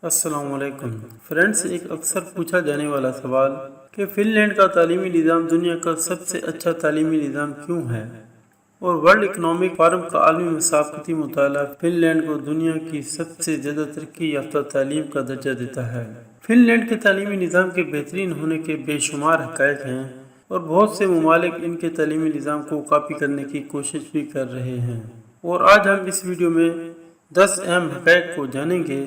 السلام علیکم فرینڈس، ایک اکثر پوچھا جانے والا سوال کہ فن لینڈ کا تعلیمی نظام دنیا کا سب سے اچھا تعلیمی نظام کیوں ہے؟ اور ورلڈ اکنامک فورم کا عالمی مسابقتی مطالعہ فن لینڈ کو دنیا کی سب سے زیادہ ترقی یافتہ تعلیم کا درجہ دیتا ہے۔ فن لینڈ کے تعلیمی نظام کے بہترین ہونے کے بے شمار حقائق ہیں اور بہت سے ممالک ان کے تعلیمی نظام کو کاپی کرنے کی کوشش بھی کر رہے ہیں، اور آج ہم اس ویڈیو میں 10 اہم حقائق کو جانیں گے۔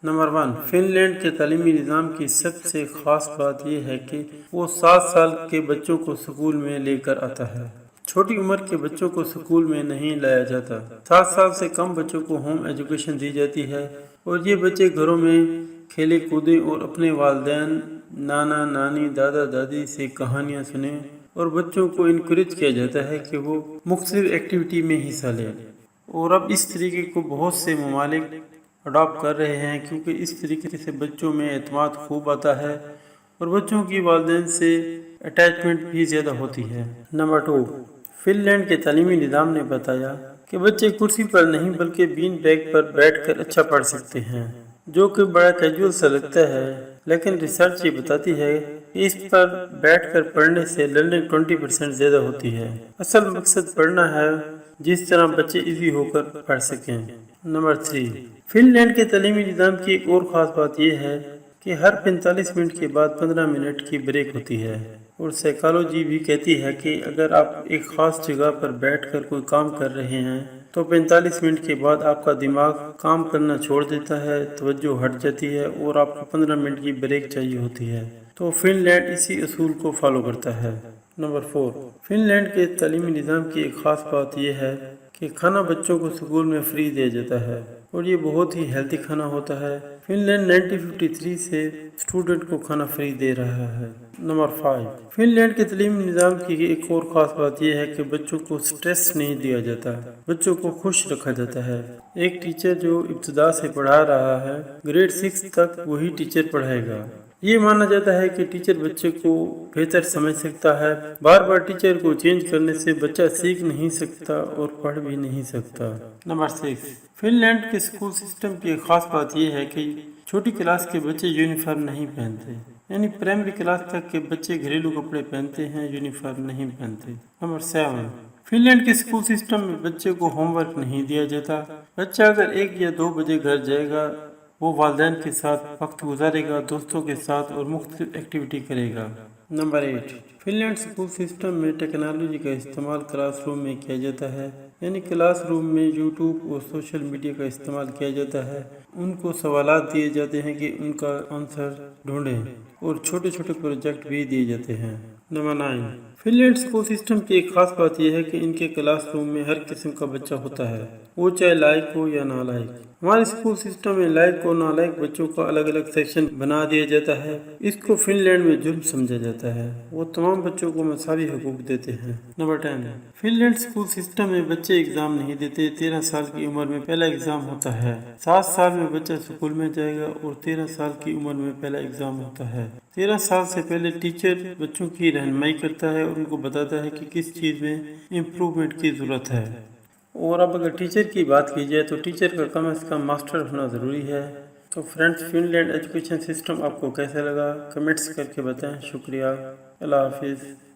نمبر 1، فن لینڈ کے تعلیمی نظام کی سب سے خاص بات یہ ہے کہ وہ 7 سال کے بچوں کو سکول میں لے کر آتا ہے۔ چھوٹی عمر کے بچوں کو سکول میں نہیں لایا جاتا۔ 7 سال سے کم بچوں کو ہوم ایجوکیشن دی جاتی ہے اور یہ بچے گھروں میں کھیلے کودیں اور اپنے والدین، نانا نانی، دادا دادی سے کہانیاں سنیں، اور بچوں کو انکریج کیا جاتا ہے کہ وہ مختلف ایکٹیویٹی میں حصہ لیں۔ اور اب اس طریقے کو بہت سے ممالک اڈاپٹ کر رہے ہیں کیونکہ اس طریقے سے بچوں میں اعتماد خوب آتا ہے اور بچوں کی والدین سے اٹیچمنٹ بھی زیادہ ہوتی ہے۔ نمبر 2، فن لینڈ کے تعلیمی نظام نے بتایا کہ بچے کرسی پر نہیں بلکہ بین بیگ پر بیٹھ کر اچھا پڑھ سکتے ہیں، جو کہ بڑا کیجول سا لگتا ہے، لیکن ریسرچ یہ بتاتی ہے کہ اس پر بیٹھ کر پڑھنے سے لرننگ 20% زیادہ ہوتی ہے۔ اصل مقصد پڑھنا ہے جس طرح بچے ایزی ہو کر پڑھ سکیں۔ نمبر 3، فن لینڈ کے تعلیمی نظام کی ایک اور خاص بات یہ ہے کہ ہر 45 منٹ کے بعد 15 منٹ کی بریک ہوتی ہے، اور سائیکالوجی بھی کہتی ہے کہ اگر آپ ایک خاص جگہ پر بیٹھ کر کوئی کام کر رہے ہیں تو 45 منٹ کے بعد آپ کا دماغ کام کرنا چھوڑ دیتا ہے، توجہ ہٹ جاتی ہے اور آپ کو 15 منٹ کی بریک چاہیے ہوتی ہے۔ تو فن لینڈ اسی اصول کو فالو کرتا ہے۔ نمبر 4، فن لینڈ کے تعلیمی نظام کی ایک خاص بات یہ ہے کہ کھانا بچوں کو سکول میں فری دیا جاتا ہے، اور یہ بہت ہی ہیلتھی کھانا ہوتا ہے۔ فن لینڈ 1953 سے اسٹوڈنٹ کو کھانا فری دے رہا ہے۔ نمبر 5، فن لینڈ کے تعلیمی نظام کی ایک اور خاص بات یہ ہے کہ بچوں کو سٹریس نہیں دیا جاتا، بچوں کو خوش رکھا جاتا ہے۔ ایک ٹیچر جو ابتدا سے پڑھا رہا ہے، گریڈ 6 تک وہی ٹیچر پڑھائے گا۔ یہ مانا جاتا ہے کہ ٹیچر بچے کو بہتر سمجھ سکتا ہے۔ بار بار ٹیچر کو چینج کرنے سے بچہ سیکھ نہیں سکتا اور پڑھ بھی نہیں سکتا۔ نمبر 6، فن لینڈ کے اسکول سسٹم کی ایک خاص بات یہ ہے کہ چھوٹی کلاس کے بچے یونیفارم نہیں پہنتے، یعنی پرائمری کلاس تک کے بچے گھریلو کپڑے پہنتے ہیں، یونیفارم نہیں پہنتے۔ نمبر 7، فن لینڈ کے اسکول سسٹم میں بچے کو ہوم ورک نہیں دیا جاتا۔ بچہ اگر 1 یا 2 بجے گھر جائے گا، وہ والدین کے ساتھ وقت گزارے گا، دوستوں کے ساتھ اور مختلف ایکٹیویٹی کرے گا۔ Number 8، fun land school system میں ٹیکنالوجی کا استعمال کلاس روم میں کیا جاتا ہے، یعنی کلاس روم میں یوٹیوب اور سوشل میڈیا کا استعمال کیا جاتا ہے۔ ان کو سوالات دیے جاتے ہیں کہ ان کا آنسر ڈھونڈیں، اور چھوٹے چھوٹے پروجیکٹ بھی دیے جاتے ہیں۔ Number 9، fun land school system کی ایک خاص بات یہ ہے کہ ان کے کلاس روم میں ہر قسم کا بچہ ہوتا ہے، وہ چاہے لائق ہو یا نالائق۔ ہمارے اسکول سسٹم میں لائق اور نالائق بچوں کا الگ الگ سیکشن بنا دیا جاتا ہے۔ اس کو فن لینڈ میں جرم سمجھا جاتا ہے۔ وہ تمام بچوں کو مساوی حقوق دیتے ہیں۔ Number 10، fun land school system میں بچے ایگزام نہیں دیتے۔ 13 سال کی عمر میں پہلا ایگزام ہوتا ہے۔ 7 سال میں بچہ اسکول میں جائے گا اور 13 سال کی عمر میں پہلا ایگزام ہوتا ہے۔ 13 سال سے پہلے ٹیچر بچوں کی رہنمائی کرتا ہے اور ان کو بتاتا ہے کہ کس چیز میں امپروومنٹ کی ضرورت ہے۔ اور اب اگر ٹیچر کی بات کی جائے تو ٹیچر کا کم از کم ماسٹر ہونا ضروری ہے۔ تو friends, Finland education system آپ کو کیسا لگا؟ کمنٹس کر کے بتائیں۔ شکریہ، اللہ حافظ۔